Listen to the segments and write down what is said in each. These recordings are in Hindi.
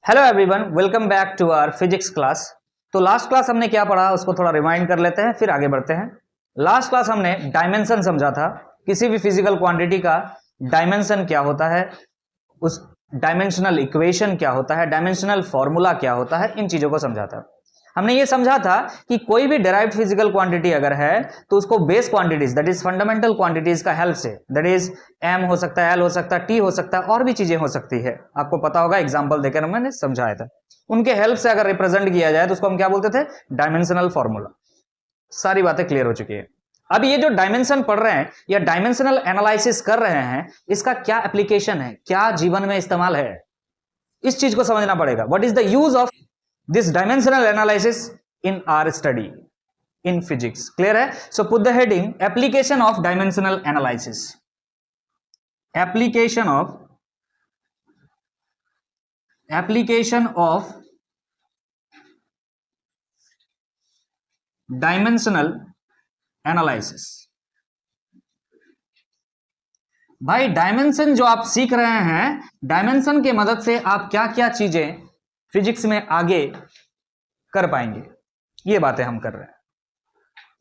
Hello everyone, welcome back to our physics class. तो लास्ट क्लास हमने क्या पढ़ा उसको थोड़ा रिमाइंड कर लेते हैं, फिर आगे बढ़ते हैं। लास्ट क्लास हमने डायमेंशन समझा था। किसी भी फिजिकल क्वांटिटी का डायमेंशन क्या होता है, उस डायमेंशनल इक्वेशन क्या होता है, डायमेंशनल फॉर्मूला क्या होता है, इन चीजों को समझा था। हमने ये समझा था कि कोई भी डेराइव्ड फिजिकल क्वांटिटी अगर है तो उसको base quantities that is fundamental quantities का हेल्प से, दैट इज एम हो सकता है, एल हो सकता है, टी हो सकता है, और भी चीजें हो सकती है। आपको पता होगा, एग्जांपल देकर मैंने समझाया था। उनके हेल्प से अगर रिप्रेजेंट किया जाए तो उसको हम क्या बोलते थे? Dimensional formula. सारी बातें क्लियर हो चुकी है। अब ये जो डायमेंशन पढ़ रहे हैं या डायमेंशनल एनालिसिस कर रहे हैं, इसका क्या एप्लीकेशन है, क्या जीवन में इस्तेमाल है, इस चीज को समझना पड़ेगा। What is the use of this dimensional analysis in our study in physics? Clear hai? So put the heading application of dimensional analysis. application of dimensional analysis. भाई डायमेंशन जो आप सीख रहे हैं, डायमेंशन के मदद से आप क्या क्या चीजें फिजिक्स में आगे कर पाएंगे, ये बातें हम कर रहे हैं।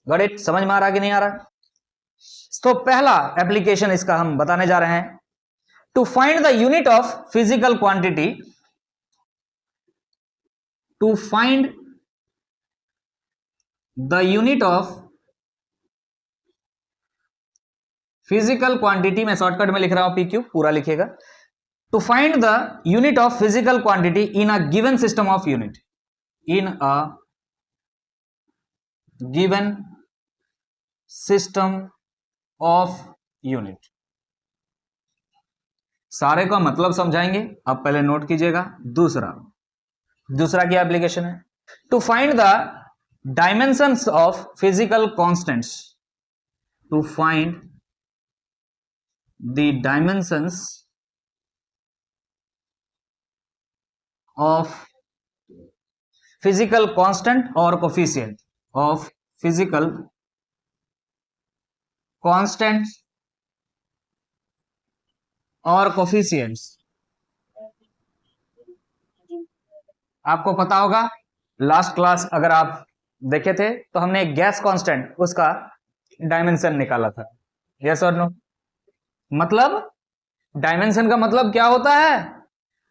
Got it? समझ में आ रहा कि नहीं आ रहा? तो पहला एप्लीकेशन इसका हम बताने जा रहे हैं। To find the unit of physical quantity, to find the unit of physical quantity, मैं शॉर्टकट में लिख रहा हूं, PQ पूरा लिखेगा। To find the unit of physical quantity in a given system of unit, in a given system of unit। सारे का मतलब समझाएंगे, आप पहले नोट कीजिएगा। दूसरा क्या एप्लीकेशन है? To find the dimensions of physical constants, to find the dimensions of physical constant और कोफिशिएंट, ऑफ फिजिकल कांस्टेंट और कोफिशिएंट्स। आपको पता होगा, लास्ट क्लास अगर आप देखे थे तो हमने एक गैस कांस्टेंट, उसका डायमेंशन निकाला था। यस और नो? मतलब डायमेंशन का मतलब क्या होता है?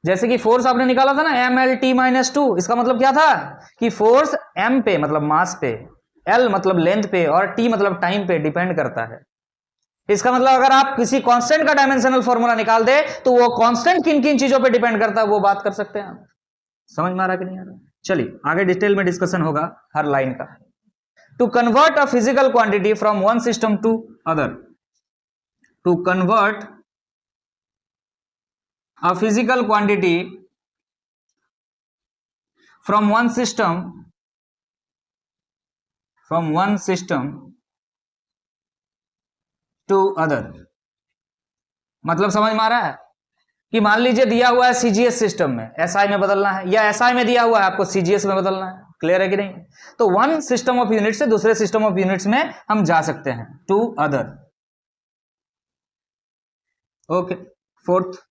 जैसे कि फोर्स आपने निकाला था ना, MLT-2, इसका मतलब क्या था कि फोर्स M पे मतलब मास पे, L मतलब लेंथ पे, और T मतलब टाइम पे डिपेंड करता है। इसका मतलब अगर आप किसी कांस्टेंट का डायमेंशनल फॉर्मूला निकाल दे तो वो कांस्टेंट किन किन चीजों पे डिपेंड करता है वो बात कर सकते हैं आप। समझ में आ रहा कि नहीं आ रहा? चलिए आगे डिटेल में डिस्कशन होगा हर लाइन का। To convert a physical quantity from one system to other, to convert a physical quantity from one system to other। मतलब समझ में आ रहा है कि मान लीजिए दिया हुआ है CGS सिस्टम में, SI में बदलना है, या SI में दिया हुआ है आपको CGS में बदलना है। क्लियर है कि नहीं? तो वन सिस्टम ऑफ यूनिट से दूसरे सिस्टम ऑफ यूनिट्स में हम जा सकते हैं, to other. Okay, fourth,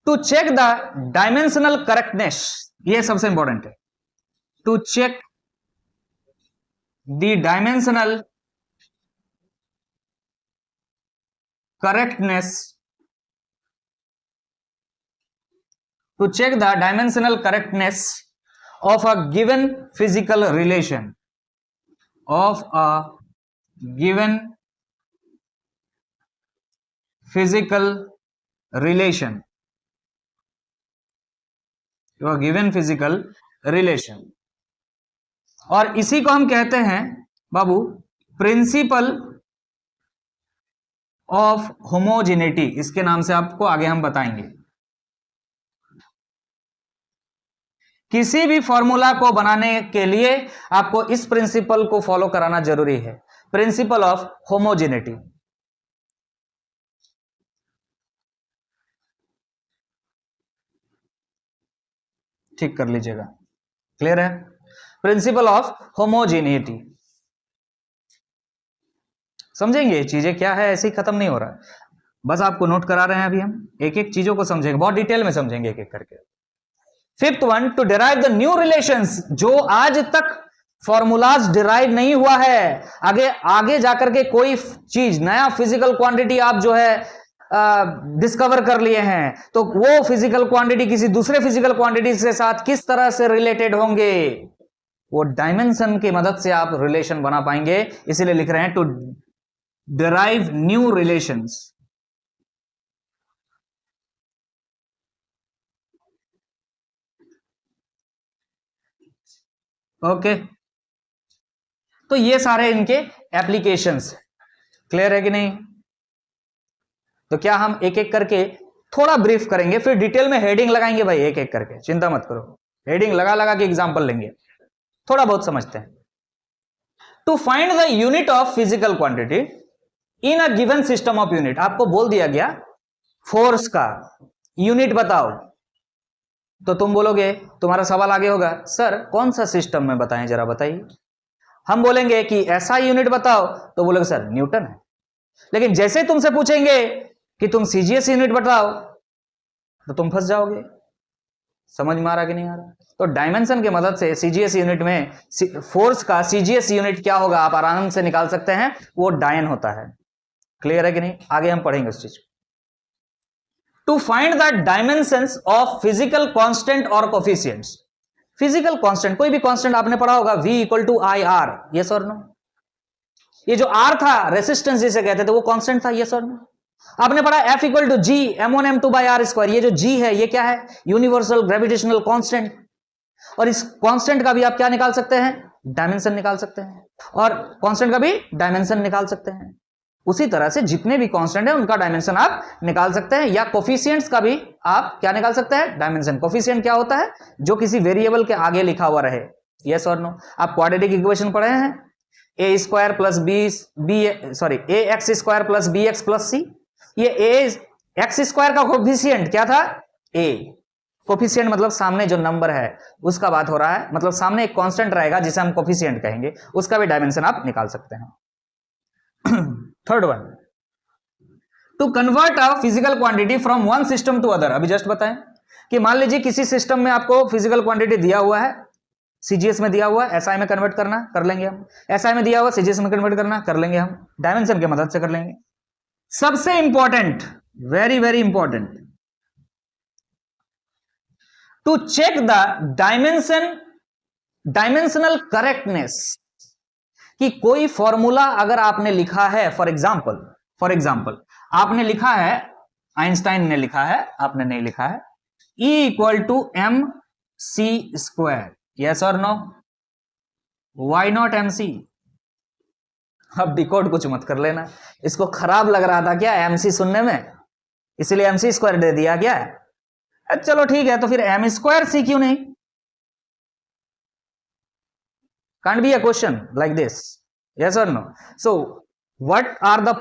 to check the dimensional correctness, ये सबसे इंपॉर्टेंट है। To check the dimensional correctness, to check the dimensional correctness of a given physical relation, of a given physical relation, to a given physical relation। और इसी को हम कहते हैं बाबू प्रिंसिपल ऑफ होमोजेनिटी। इसके नाम से आपको आगे हम बताएंगे। किसी भी फॉर्मूला को बनाने के लिए आपको इस प्रिंसिपल को फॉलो कराना जरूरी है, प्रिंसिपल ऑफ होमोजेनिटी। ठीक कर लीजिएगा, क्लियर है? प्रिंसिपल ऑफ होमोजेनिटी समझेंगे, चीजें क्या है ऐसे ही खत्म नहीं हो रहा है। बस आपको नोट करा रहे हैं, अभी हम एक एक चीजों को समझेंगे, बहुत डिटेल में समझेंगे एक एक करके। Fifth one, to derive the new relations, जो आज तक फॉर्मूलाज डिराइव नहीं हुआ है, आगे आगे जाकर के कोई चीज नया फिजिकल क्वांटिटी आप जो है डिस्कवर कर लिए हैं, तो वो फिजिकल क्वांटिटी किसी दूसरे फिजिकल क्वांटिटी के साथ किस तरह से रिलेटेड होंगे, वो डायमेंशन की मदद से आप रिलेशन बना पाएंगे। इसीलिए लिख रहे हैं to derive new relations. Okay, तो ये सारे इनके एप्लीकेशंस क्लियर है कि नहीं? तो क्या हम एक एक करके थोड़ा ब्रीफ करेंगे, फिर डिटेल में हेडिंग लगाएंगे भाई, एक एक करके, चिंता मत करो, हेडिंग लगा लगा के एग्जांपल लेंगे, थोड़ा बहुत समझते हैं। To find the unit of physical quantity in a given system of unit, आपको बोल दिया गया फोर्स का यूनिट बताओ, तो तुम बोलोगे, तुम्हारा सवाल आगे होगा, सर कौन सा सिस्टम में बताएं, जरा बताइए। हम बोलेंगे कि ऐसा यूनिट बताओ, तो बोलोगे सर न्यूटन है। लेकिन जैसे तुमसे पूछेंगे कि तुम सीजीएस यूनिट बताओ, तो तुम फंस जाओगे। समझ में आ रहा कि नहीं आ रहा? तो डायमेंशन की मदद से सीजीएस यूनिट में फोर्स का सीजीएस यूनिट क्या होगा आप आराम से निकाल सकते हैं, वो डायन होता है। क्लियर है कि नहीं? आगे हम पढ़ेंगे उस चीज। To find the dimensions of physical constant और कोफिशिएंट्स, फिजिकल कांस्टेंट, कोई भी कांस्टेंट आपने पढ़ा होगा, V equal to I R, yes और नो? ये जो R था रेसिस्टेंस जिसे कहते थे, वो कांस्टेंट था, यस और नो? आपने पढ़ा F equal to G M1 M2 by R square, ये जो G है ये क्या है? Universal gravitational constant. और इस कांस्टेंट का भी आप क्या निकाल सकते हैं? डायमेंशन निकाल सकते हैं, और कांस्टेंट का भी डायमेंशन निकाल सकते हैं। उसी तरह से जितने भी कांस्टेंट है उनका डायमेंशन आप निकाल सकते हैं, या कोफिशिएंट्स का भी आप क्या निकाल सकते हैं? डायमेंशन। कोफिशिएंट क्या होता है? जो किसी वेरिएबल के आगे लिखा हुआ रहे, यस और नो? आप क्वाड्रेटिक इक्वेशन पढ़े हैं, a square plus a x square plus b x plus c. ये ए एक्स स्क्वायर का कोफिशिएंट क्या था? ए। कोफिशिएंट मतलब सामने जो नंबर है उसका बात हो रहा है, मतलब सामने एक कांस्टेंट रहेगा जिसे हम कोफिशिएंट कहेंगे, उसका भी डायमेंशन आप निकाल सकते हैं। Third one, to convert a physical quantity from one system to other, अभी जस्ट बताएं कि मान लीजिए किसी सिस्टम में आपको फिजिकल क्वांटिटी दिया हुआ है, सीजीएस में दिया हुआ है, एसआई में कन्वर्ट करना, कर लेंगे हम। एसआई में दिया हुआ सीजीएस में कन्वर्ट करना, कर लेंगे हम, डायमेंशन की मदद से कर लेंगे। सबसे important, very very important, to check the dimensional correctness, कि कोई फॉर्मूला अगर आपने लिखा है, फॉर एग्जाम्पल आपने लिखा है, आइंस्टाइन ने लिखा है, आपने नहीं लिखा है, E equal to m c square, yes और no? Why not m c? अब डिकोड कुछ मत कर लेना, इसको खराब लग रहा था क्या एमसी सुनने में, इसलिए एमसी स्क्वायर दे दिया क्या? चलो ठीक है, तो फिर एम स्क्वायर सी क्यों नहीं? Can't be a question like this, yes or no? So what were the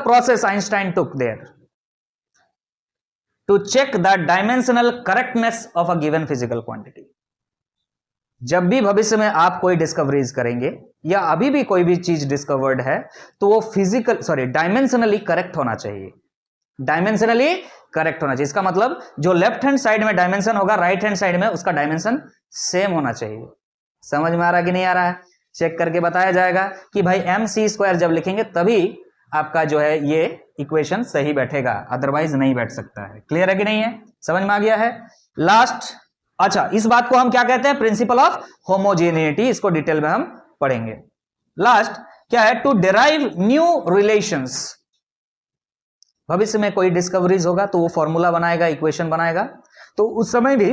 process Einstein took there to check the dimensional correctness of a given physical quantity? जब भी भविष्य में आप कोई डिस्कवरीज करेंगे या अभी भी कोई भी चीज डिस्कवर्ड है, तो वो डायमेंशनली करेक्ट होना चाहिए, डायमेंशनली करेक्ट होना चाहिए। इसका मतलब जो लेफ्ट हैंड साइड में डायमेंशन होगा, राइट हैंड साइड में उसका डायमेंशन सेम होना चाहिए। समझ में आ रहा कि नहीं आ रहा है? चेक करके बताया जाएगा कि भाई एम सी स्क्वायर जब लिखेंगे तभी आपका जो है ये इक्वेशन सही बैठेगा, अदरवाइज नहीं बैठ सकता है। क्लियर है कि नहीं है? समझ में आ गया है? लास्ट, अच्छा, इस बात को हम क्या कहते हैं? प्रिंसिपल ऑफ होमोजेनिटी, इसको डिटेल में हम पढ़ेंगे। लास्ट क्या है? टू डिराइव न्यू रिलेशंस, भविष्य में कोई डिस्कवरीज होगा तो वो फॉर्मूला बनाएगा, इक्वेशन बनाएगा, तो उस समय भी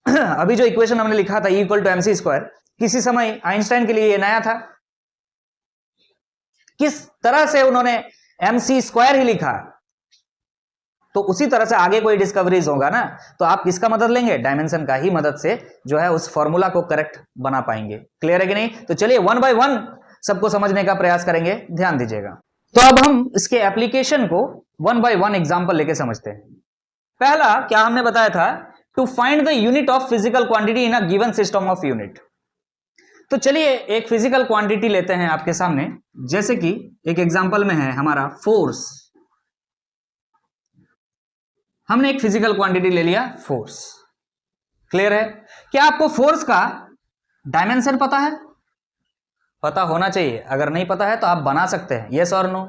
अभी जो इक्वेशन हमने लिखा था E equal to MC square, किसी समय आइंस्टाइन के लिए ये नया था। किस तरह से उन्होंने एमसी स्क्वायर ही लिखा, तो उसी तरह से आगे कोई डिस्कवरीज होगा ना, तो आप किसका मदद लेंगे? डायमेंशन का ही मदद से जो है उस फॉर्मूला को करेक्ट बना पाएंगे। क्लियर है कि नहीं? तो चलिए वन बाय वन सबको समझने का प्रयास करेंगे, ध्यान दीजिएगा। तो अब हम इसके एप्लीकेशन को वन बाय वन एग्जांपल लेके समझते हैं। पहला क्या हमने बताया था? To find the unit of physical quantity in a given system of unit. तो चलिए एक फिजिकल क्वांटिटी लेते हैं आपके सामने, जैसे कि एक एग्जांपल में है हमारा फोर्स। हमने एक फिजिकल क्वांटिटी ले लिया फोर्स। क्लियर है? क्या आपको फोर्स का डायमेंशन पता है? पता होना चाहिए। अगर नहीं पता है तो आप बना सकते हैं, यस और नो।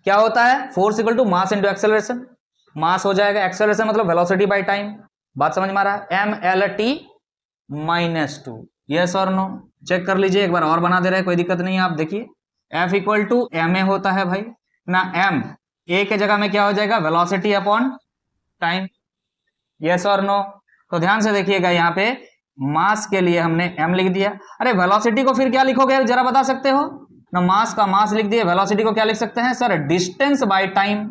क्या होता है? Force equal to mass into acceleration. Mass हो जाएगा, एक्सेलरेशन मतलब वेलोसिटी बाय टाइम। बात समझ में आ रहा है? mlt -2, यस और नो। चेक कर लीजिए, एक बार और बना दे रहे हैं, कोई दिक्कत नहीं है। आप देखिए F इक्वल टू ma होता है भाई ना। m a के जगह में क्या हो जाएगा? वेलोसिटी अपॉन टाइम, यस और नो। तो ध्यान से देखिएगा, यहाँ पे मास के लिए हमने m लिख दिया। अरे वेलोसिटी को फिर क्या लिखोगे, जरा बता सकते हो ना? मास का मास लिख दिए, वेलोसिटी को क्या लिख सकते हैं सर? Distance by time.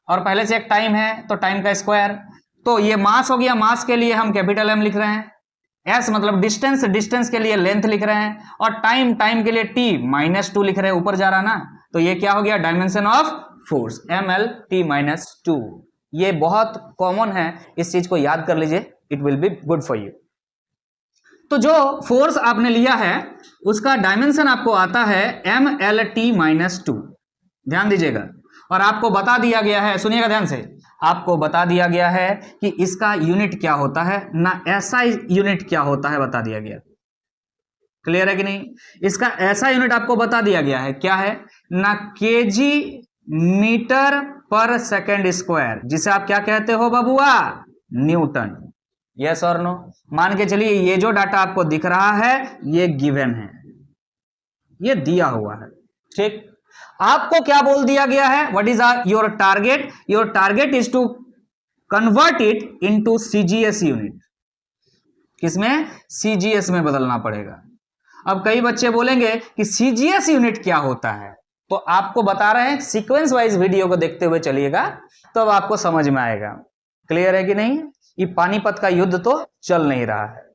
और पहले से एक टाइम है तो टाइम का स्क्वायर। तो ये मास हो गया, मास के लिए हम कैपिटल M लिख रहे हैं। S मतलब डिस्टेंस, डिस्टेंस के लिए लेंथ लिख रहे हैं। और टाइम, टाइम के लिए T -2 लिख रहे हैं, ऊपर जा रहा ना। तो ये क्या हो गया? Dimension of force mlt -2। ये बहुत कॉमन है, इस चीज को याद कर लीजिए, it will be good for you. तो जो फोर्स आपने लिया है उसका डायमेंशन आपको आता है mlt -2। ध्यान दीजिएगा। और आपको बता दिया गया है, सुनिएगा ध्यान से, आपको बता दिया गया है कि इसका यूनिट क्या होता है ना, ऐसा यूनिट क्या होता है बता दिया गया। क्लियर है कि नहीं? इसका ऐसा यूनिट आपको बता दिया गया है, क्या है ना? केजी मीटर पर सेकेंड स्क्वायर, जिसे आप क्या कहते हो बबुआ? न्यूटन, यस और नो। मान के चलिए ये जो डाटा आपको दिख रहा है ये गिवन है, ये दिया हुआ है, ठीक। आपको क्या बोल दिया गया है? What is your target? Your target is to convert it into CGS unit. किसमें? सीजीएस में बदलना पड़ेगा। अब कई बच्चे बोलेंगे कि सीजीएस यूनिट क्या होता है, तो आपको बता रहे हैं, सीक्वेंस वाइज वीडियो को देखते हुए चलिएगा तो अब आपको समझ में आएगा। क्लियर है कि नहीं? ये पानीपत का युद्ध तो चल नहीं रहा है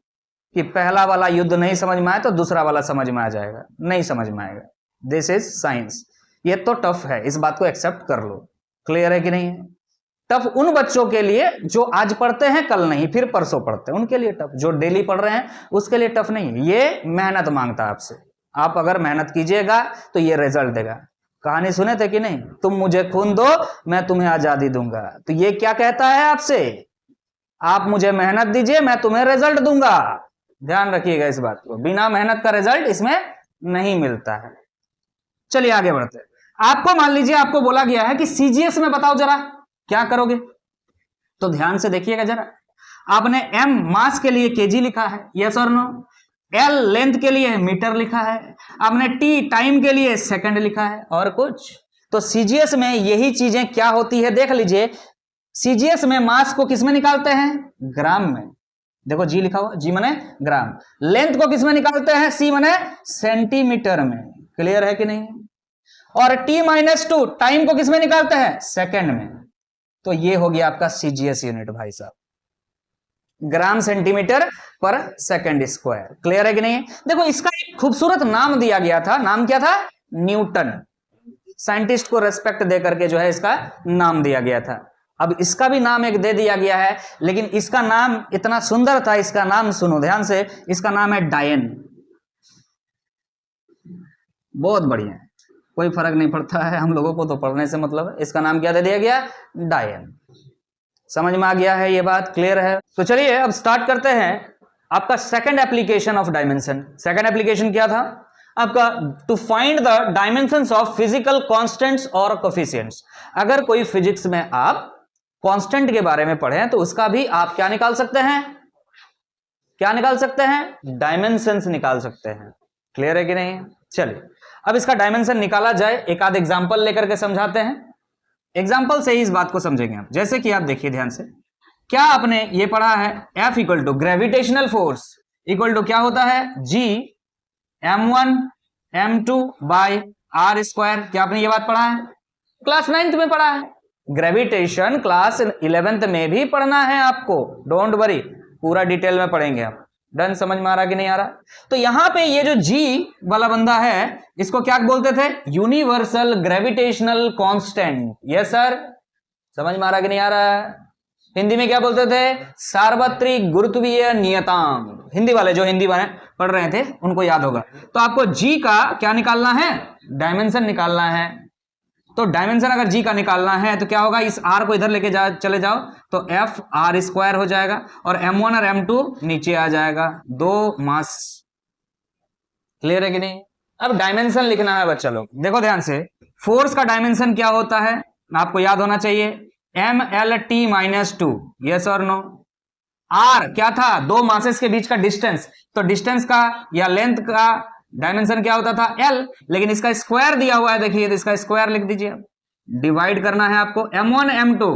कि पहला वाला युद्ध नहीं समझ में आए तो दूसरा वाला समझ में आ जाएगा, नहीं समझ में आएगा। This is science. ये तो टफ है, इस बात को एक्सेप्ट कर लो। क्लियर है कि नहीं? टफ उन बच्चों के लिए जो आज पढ़ते हैं कल नहीं, फिर परसों पढ़ते हैं, उनके लिए टफ। जो डेली पढ़ रहे हैं उसके लिए टफ नहीं है। ये मेहनत मांगता है आपसे। आप अगर मेहनत कीजिएगा तो ये रिजल्ट देगा। कहानी सुने थे कि नहीं? तुम मुझे खून दो मैं तुम्हें आजादी दूंगा। तो ये क्या कहता है आपसे? आप मुझे मेहनत दीजिए मैं तुम्हें रिजल्ट दूंगा। ध्यान रखिएगा इस बात को, बिना मेहनत का रिजल्ट इसमें नहीं मिलता है। चलिए आगे बढ़ते हैं। आपको मान लीजिए आपको बोला गया है कि सीजीएस में बताओ जरा क्या करोगे, तो ध्यान से देखिएगा जरा। आपने m मास के लिए केजी लिखा है, यस और नो। l लेंथ के लिए मीटर लिखा है। आपने t टाइम के लिए सेकंड लिखा है, और कुछ? तो सीजीएस में यही चीजें क्या होती है देख लीजिए। सीजीएस में मास को किस में निकालते हैं? ग्राम में। देखो जी लिखा हुआ, जी मने ग्राम। लेंथ को किस में निकालते हैं? सी मने सेंटीमीटर में। क्लियर है कि नहीं? और t-2 टाइम को किस में निकालते हैं? सेकंड में। तो ये हो गया आपका सीजीएस यूनिट भाई साहब, ग्राम सेंटीमीटर पर सेकंड स्क्वायर। क्लियर है कि नहीं? देखो इसका एक खूबसूरत नाम दिया गया था, नाम क्या था? न्यूटन। साइंटिस्ट को रेस्पेक्ट दे करके जो है इसका नाम दिया गया था। अब इसका भी नाम एक दे दिया गया है, लेकिन इसका नाम इतना सुंदर था। इसका नाम सुनो ध्यान से, इसका नाम है डायन। बहुत बढ़िया है, कोई फर्क नहीं पड़ता है हम लोगों को, तो पढ़ने से मतलब है। इसका नाम क्या दे दिया गया? डायन। समझ में आ गया है ये बात? क्लियर है? तो चलिए अब स्टार्ट करते हैं आपका second application of dimension. Second application क्या था आपका? To find the dimensions of physical constants और कोफिशिएंट्स। अगर कोई फिजिक्स में आप कांस्टेंट के बारे में पढ़ें तो उसका भी आप क्या निकाल सकते हैं? क्या निकाल सकते हैं? डायमेंशंस निकाल सकते हैं। क्लियर है कि नहीं? चलिए अब इसका डायमेंशन निकाला जाए, एक आध एग्जांपल लेकर के समझाते हैं। एग्जांपल से ही इस बात को समझेंगे आप। जैसे कि आप देखिए ध्यान से, क्या आपने ये पढ़ा है? F equal to gravitational force equal to क्या होता है? G m1 m2 by r square. क्या आपने ये बात पढ़ा है? क्लास 9th में पढ़ा है। ग्रेविटेशन क्लास 11th में भी पढ़ना है आपको, डोंट वरी, पूरा डिटेल में पढ़ेंगे आप। डन? समझ में आ रहा कि नहीं आ रहा? तो यहां पे ये जो G वाला बंदा है इसको क्या बोलते थे? Universal gravitational constant. Yes sir, समझ में आ रहा कि नहीं आ रहा? हिंदी में क्या बोलते थे? सार्वत्रिक गुरुत्वीय नियतांक। हिंदी वाले जो हिंदी वाले पढ़ रहे थे उनको याद होगा। तो आपको जी का क्या निकालना है, डायमेंशन निकालना है। तो डायमेंशन अगर जी का निकालना है तो क्या होगा, इस आर को इधर लेके चले जाओ तो एफ आर स्क्वायर हो जाएगा और m1 और m2 नीचे आ जाएगा, 2 मास। क्लियर है कि नहीं? अब डायमेंशन लिखना है बच्चा लोग, देखो ध्यान से। फोर्स का डायमेंशन क्या होता है आपको याद होना चाहिए, MLT-2, यस और नो। आर क्या था, 2 मासेस के बीच का डिस्टेंस, तो डिस्टेंस का या लेंथ का डायमेंशन क्या होता था, L, लेकिन इसका स्क्वायर दिया हुआ है, देखिए तो इसका स्क्वायर लिख दीजिए। डिवाइड करना है आपको, m1 m2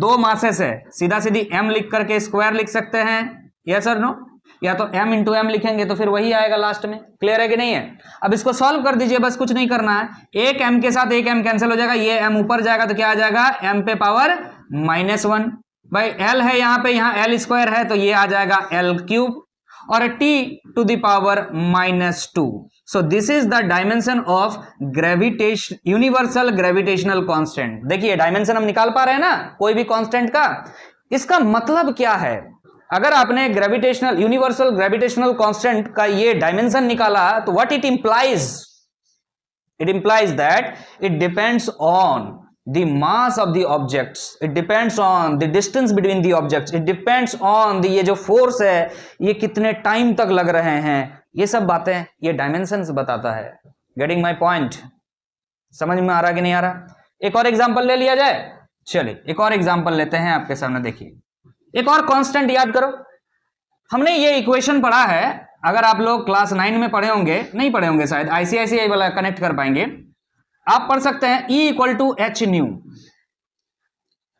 2 मासेस है, सीधा सीधी m लिख करके स्क्वायर लिख सकते हैं, यस और नो, या तो m इंटू एम लिखेंगे तो फिर वही आएगा लास्ट में। क्लियर है कि नहीं है? अब इसको सॉल्व कर दीजिए, बस कुछ नहीं करना है, एक m के साथ एक m कैंसिल हो जाएगा, ये m ऊपर जाएगा तो क्या आ जाएगा, m पे पावर -1 भाई l है यहाँ पे, यहाँ l स्क्वायर है तो ये आ जाएगा l क्यूब और t to the power -2। So this is the dimension of gravitation, universal gravitational constant. देखिए डायमेंशन हम निकाल पा रहे हैं ना कोई भी कांस्टेंट का। इसका मतलब क्या है, अगर आपने ग्रेविटेशनल यूनिवर्सल ग्रेविटेशनल कांस्टेंट का ये डायमेंशन निकाला तो what it implies, it implies that it depends on the mass of the objects, it depends on the distance between the objects, it depends on the ये जो फोर्स है ये कितने टाइम तक लग रहे हैं, ये सब बातें ये डायमेंशंस बताता है। Getting my point? समझ में आ रहा कि नहीं आ रहा? एक और एग्जांपल ले लिया जाए, चलिए एक और एग्जांपल लेते हैं आपके सामने। देखिए एक और कांस्टेंट याद करो, हमने ये इक्वेशन पढ़ा है, अगर आप लोग क्लास 9 में पढ़े होंगे, नहीं पढ़े होंगे शायद, ICICI वाला कनेक्ट कर पाएंगे, आप पढ़ सकते हैं E = h/nu।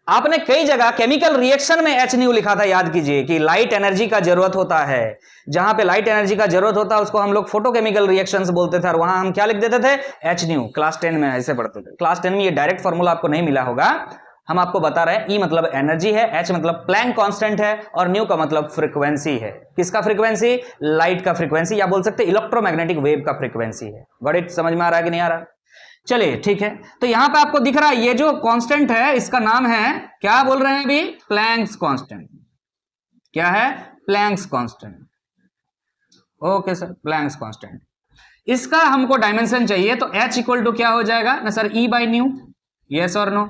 आपने कई जगह केमिकल रिएक्शन में h/nu लिखा था, याद कीजिए कि लाइट एनर्जी का जरूरत होता है, जहां पे लाइट एनर्जी का जरूरत होता है उसको हम लोग फोटोकेमिकल रिएक्शंस बोलते थे, और वहां हम क्या लिख देते थे, h/nu। क्लास 10 में ऐसे पढ़ते थे। क्लास 10 में ये डायरेक्ट फॉर्मूला आपको नहीं मिला होगा, हम आपको बता रहे हैं। E मतलब एनर्जी है, H मतलब प्लैंक कांस्टेंट है, और न्यू का मतलब फ्रीक्वेंसी है। किसका फ्रीक्वेंसी? लाइट का फ्रीक्वेंसी, या बोल सकते हैं इलेक्ट्रोमैग्नेटिक वेव का फ्रीक्वेंसी है। Got it? समझ में आ रहा है कि नहीं आ रहा? चलिए ठीक है, तो यहां पे आपको दिख रहा है ये जो कांस्टेंट है इसका नाम है, क्या बोल रहे हैं अभी, प्लैंक्स कांस्टेंट। क्या है? Planck's constant. Okay sir, Planck's constant. इसका हमको डायमेंशन चाहिए, तो H = क्या हो जाएगा ना सर, E/न्यू। यस और नो?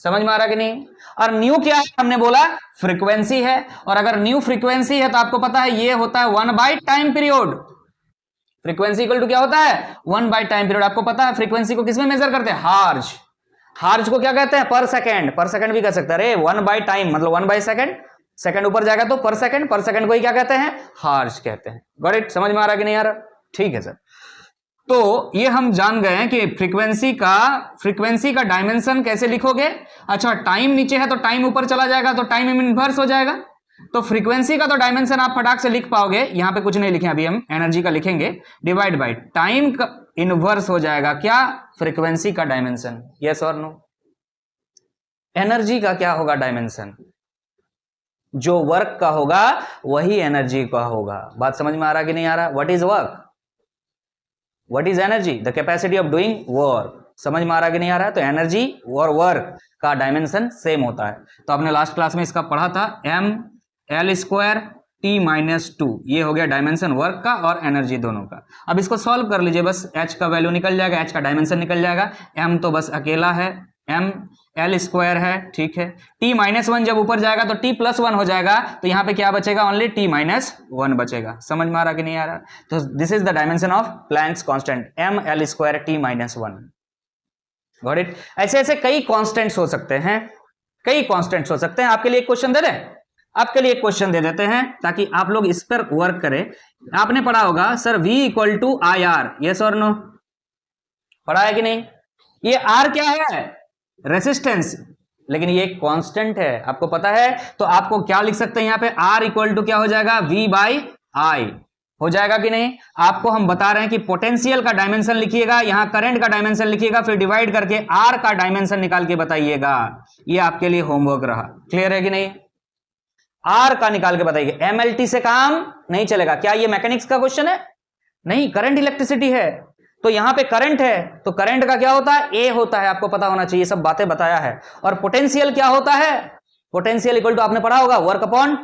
समझ में आ रहा कि नहीं? और न्यू क्या है, हमने बोला फ्रीक्वेंसी है, और अगर न्यू फ्रीक्वेंसी है तो आपको पता है ये होता है 1/टाइम पीरियड। फ्रीक्वेंसी इक्वल टू क्या होता है, 1/टाइम पीरियड। आपको पता है फ्रीक्वेंसी को किसमें मेजर करते हैं, हार्ज। हार्ज को क्या कहते हैं, पर सेकंड। पर सेकंड भी कह सकते हैं, अरे 1/टाइम मतलब 1/सेकंड, सेकंड ऊपर जाएगा तो पर सेकंड, पर सेकंड को ही क्या कहते हैं, हार्ज कहते हैं। Got it? समझ में आ रहा कि नहीं आ रहा? ठीक है सर, तो ये हम जान गए कि फ्रीक्वेंसी का डायमेंशन कैसे लिखोगे। अच्छा, टाइम नीचे है तो टाइम ऊपर चला जाएगा तो टाइम इनवर्स हो जाएगा, तो फ्रीक्वेंसी का तो डायमेंशन आप फटाक से लिख पाओगे। यहां पे कुछ नहीं लिखे, अभी हम एनर्जी का लिखेंगे, डिवाइड बाय टाइम का इनवर्स हो जाएगा क्या, फ्रीक्वेंसी का डायमेंशन। यस और नो? एनर्जी का क्या होगा डायमेंशन, जो वर्क का होगा वही एनर्जी का होगा। बात समझ में आ रहा कि नहीं आ रहा? What is work, what is energy, the capacity of doing work. समझ में आ रहा कि नहीं आ रहा? तो एनर्जी और वर्क का डायमेंशन सेम होता है। तो आपने लास्ट क्लास में इसका पढ़ा था, ML² T-2, ये हो गया डायमेंशन वर्क का और एनर्जी दोनों का। अब इसको सॉल्व कर लीजिए, बस H का वैल्यू निकल जाएगा, H का डायमेंशन निकल जाएगा, M तो बस अकेला है, ML² है, ठीक है। T-1 जब ऊपर जाएगा तो T+1 हो जाएगा, तो यहाँ पे क्या बचेगा, ओनली T-1 बचेगा। समझ में आ रहा कि नहीं आ रहा? तो this is the dimension of Planck's constant, ML² T-1। Got it? ऐसे ऐसे कई कांस्टेंट्स हो सकते हैं, कई कांस्टेंट्स हो सकते हैं। आपके लिए एक क्वेश्चन दे दें, आपके लिए एक क्वेश्चन दे देते हैं ताकि आप लोग इस पर वर्क करें। आपने पढ़ा होगा सर V = IR, यस और नो? पढ़ा है कि नहीं? ये R क्या है, रेसिस्टेंस, लेकिन ये कांस्टेंट है, आपको पता है। तो आपको क्या लिख सकते हैं यहाँ पे, R = क्या हो जाएगा, V/I हो जाएगा कि नहीं? आपको हम बता रहे हैं कि पोटेंशियल का डायमेंशन लिखिएगा, यहां करंट का डायमेंशन लिखिएगा, फिर डिवाइड करके R का डायमेंशन निकाल के बताइएगा। ये आपके लिए होमवर्क रहा। क्लियर है कि नहीं? R का निकाल के बताइए। MLT से काम नहीं चलेगा। क्या ये मैकेनिक्स का क्वेश्चन है? नहीं, करंट इलेक्ट्रिसिटी है। तो यहां पे करंट है, तो करंट का क्या होता है, A होता है, आपको पता होना चाहिए, सब बातें बताया है। और पोटेंशियल क्या होता है, पोटेंशियल इक्वल टू आपने पढ़ा होगा वर्क अपॉन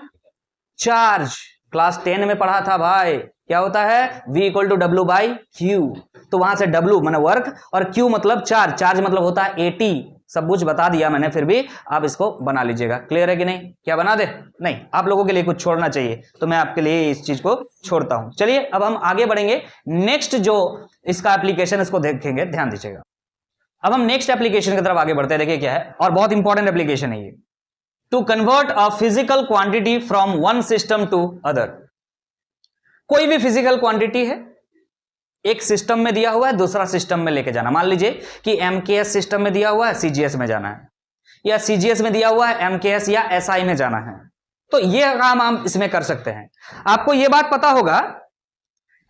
चार्ज। क्लास 10 में पढ़ा था भाई, क्या होता है V equal to W by Q. तो वहां से W माने वर्क और Q मतलब चार्ज, चार्ज मतलब होता है AT। सब कुछ बता दिया मैंने, फिर भी आप इसको बना लीजिएगा। क्लियर है कि नहीं? क्या बना दे? नहीं, आप लोगों के लिए कुछ छोड़ना चाहिए, तो मैं आपके लिए इस चीज को छोड़ता हूं। चलिए अब हम आगे बढ़ेंगे, नेक्स्ट जो इसका एप्लीकेशन इसको देखेंगे, ध्यान दीजिएगा। अब हम नेक्स्ट एप्लीकेशन की तरफ आगे बढ़ते हैं। देखिए क्या है, और बहुत इंपॉर्टेंट एप्लीकेशन है ये। To convert a physical quantity from one system to other. कोई भी फिजिकल क्वांटिटी है, एक सिस्टम में दिया हुआ है, दूसरा सिस्टम में लेके जाना। मान लीजिए कि MKS सिस्टम में दिया हुआ है, CGS में जाना है, या CGS में दिया हुआ है, MKS या SI में जाना है। तो ये काम हम इसमें कर सकते हैं। आपको यह बात पता होगा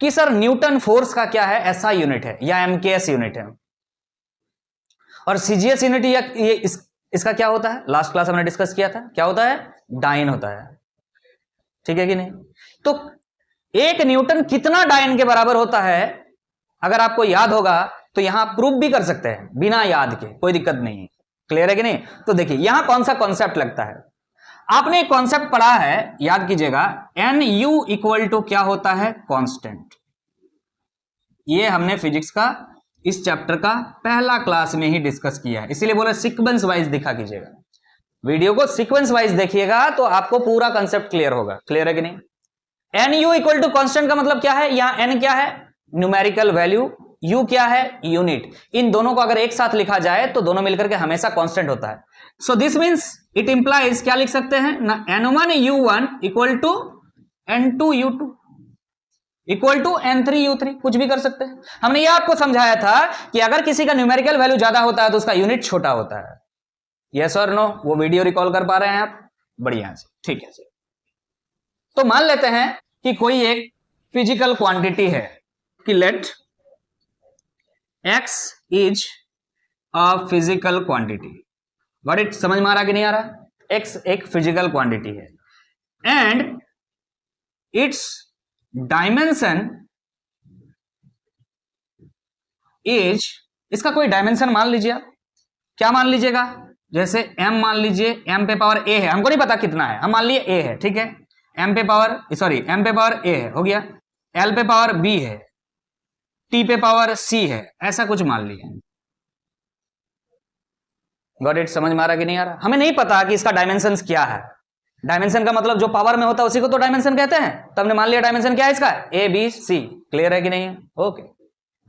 कि सर न्यूटन फोर्स का क्या है, SI यूनिट है या MKS यूनिट है, और CGS यूनिट या ये इसका क्या होता है, लास्ट क्लास हमने डिस्कस किया था, क्या होता है, डाइन होता है। ठीक है कि नहीं? तो एक न्यूटन कितना डाइन के बराबर होता है, अगर आपको याद होगा तो यहां प्रूफ भी कर सकते हैं बिना याद के, कोई दिक्कत नहीं है। क्लियर है कि नहीं? तो देखिए यहां कौन सा कॉन्सेप्ट लगता है, आपने एक कॉन्सेप्ट पढ़ा है, याद कीजिएगा, NU इक्वल टू क्या होता है, कांस्टेंट। ये हमने फिजिक्स का इस चैप्टर का पहला क्लास में ही डिस्कस किया है, इसीलिए बोला सीक्वेंस वाइज दिखा कीजिएगा, वीडियो को सीक्वेंस वाइज देखिएगा तो आपको पूरा कंसेप्ट क्लियर होगा। क्लियर है कि नहीं? NU इक्वल टू कांस्टेंट का मतलब क्या है, यहां N क्या है, न्यूमेरिकल वैल्यू, U क्या है, यूनिट। इन दोनों को अगर एक साथ लिखा जाए तो दोनों मिलकर के हमेशा कांस्टेंट होता है। So this means it implies, क्या लिख सकते हैं ना, N1U1 equal to N2U2 equal to N3U3, कुछ भी कर सकते हैं। हमने ये आपको समझाया था कि अगर किसी का न्यूमेरिकल वैल्यू ज्यादा होता है तो उसका यूनिट छोटा होता है। यस और नो? वो वीडियो रिकॉल कर पा रहे हैं आप? बढ़िया से, ठीक है जी। तो मान लेते हैं कि कोई एक फिजिकल क्वांटिटी है, कि let X is a physical quantity. What it, समझ में आ रहा कि नहीं आ रहा? X एक फिजिकल क्वांटिटी है एंड इट्स डायमेंशन इज, इसका कोई डायमेंशन मान लीजिए आप, क्या मान लीजिएगा, जैसे m मान लीजिए, m पे पावर a है, हमको नहीं पता कितना है, हम मान लिए a है, ठीक है, m पे पावर a है, हो गया, l पे पावर b है, t पे पावर c है, ऐसा कुछ मान लिया। Got it? समझ में आ रहा कि नहीं आ रहा? हमें नहीं पता कि इसका डायमेंशन क्या है। डायमेंशन का मतलब जो पावर में होता है उसी को तो डायमेंशन कहते हैं। तो हमने मान लिया डायमेंशन क्या है इसका, A B C। क्लियर है कि नहीं है? ओके,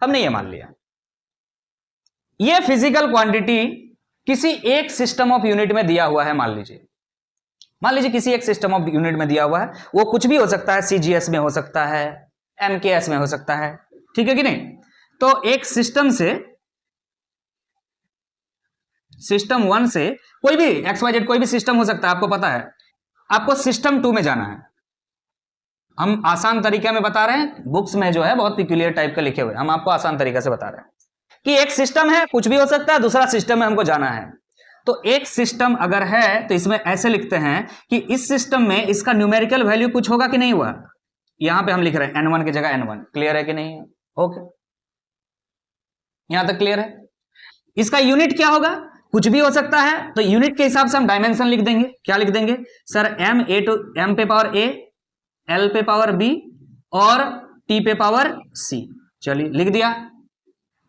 हमने ये मान लिया। ये फिजिकल क्वांटिटी किसी एक सिस्टम ऑफ यूनिट में दिया हुआ है, मान लीजिए किसी एक सिस्टम ऑफ यूनिट में दिया हुआ है, वो कुछ भी हो सकता है, CGS में हो सकता है, MKS में हो सकता है, ठीक है कि नहीं? तो एक सिस्टम से, सिस्टम 1 से कोई भी XYZ कोई भी सिस्टम हो सकता है, आपको पता है। आपको सिस्टम 2 में जाना है, हम आसान तरीके में बता रहे हैं, बुक्स में जो है बहुत पिक्यूलियर टाइप के लिखे हुए, हम आपको आसान तरीके से बता रहे हैं कि एक सिस्टम है, कुछ भी हो सकता है, दूसरा सिस्टम में हमको जाना है। तो एक सिस्टम अगर है तो इसमें ऐसे लिखते हैं कि इस सिस्टम में इसका न्यूमेरिकल वैल्यू कुछ होगा कि नहीं हुआ, यहां पे हम लिख रहे हैं N1 की जगह N1। क्लियर है कि नहीं है? ओके, यहां तक क्लियर है? इसका यूनिट क्या होगा, कुछ भी हो सकता है, तो यूनिट के हिसाब से हम डायमेंशन लिख देंगे। क्या लिख देंगे सर, M पे पावर A, L पे पावर B और T पे पावर C। चलिए लिख दिया।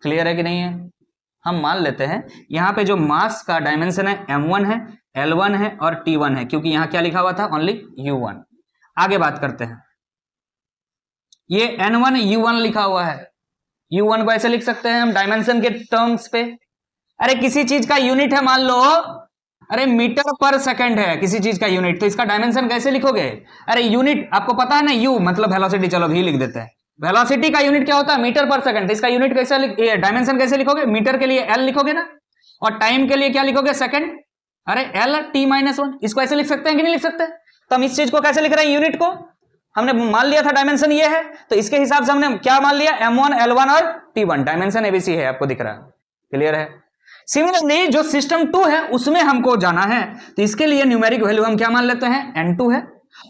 क्लियर है कि नहीं है? हम मान लेते हैं यहां पे जो मास का डायमेंशन है M1 है, L1 है और T1 है, क्योंकि यहां क्या लिखा हुआ था, ओनली U1। आगे बात करते हैं, ये N1 U1 लिखा हुआ है, U1 को ऐसे लिख सकते हैं हम डायमेंशन के टर्म्स पे। अरे किसी चीज का यूनिट है, मान लो अरे मीटर पर सेकंड है किसी चीज का यूनिट, तो इसका डायमेंशन कैसे लिखोगे? अरे यूनिट आपको पता है ना, U मतलब वेलोसिटी, चलो भी लिख देते हैं। वेलोसिटी का यूनिट क्या होता है, मीटर पर सेकंड। तो इसका यूनिट कैसे, डायमेंशन कैसे लिखोगे? मीटर के लिए L लिखोगे ना, और टाइम के लिए क्या लिखोगे, सेकंड। अरे L T-1, इसको ऐसे लिख सकते हैं कि नहीं लिख सकते? तो हम इस चीज को कैसे लिख रहे हैं, यूनिट को हमने मान लिया था डायमेंशन ये है, तो इसके हिसाब से हमने क्या मान लिया, M1 L1 और T1, डायमेंशन ABC है, आपको दिख रहा है? क्लियर है? सिमिलरली जो सिस्टम 2 है उसमें हमको जाना है, तो इसके लिए न्यूमेरिक वैल्यू हम क्या मान लेते हैं, N2 है,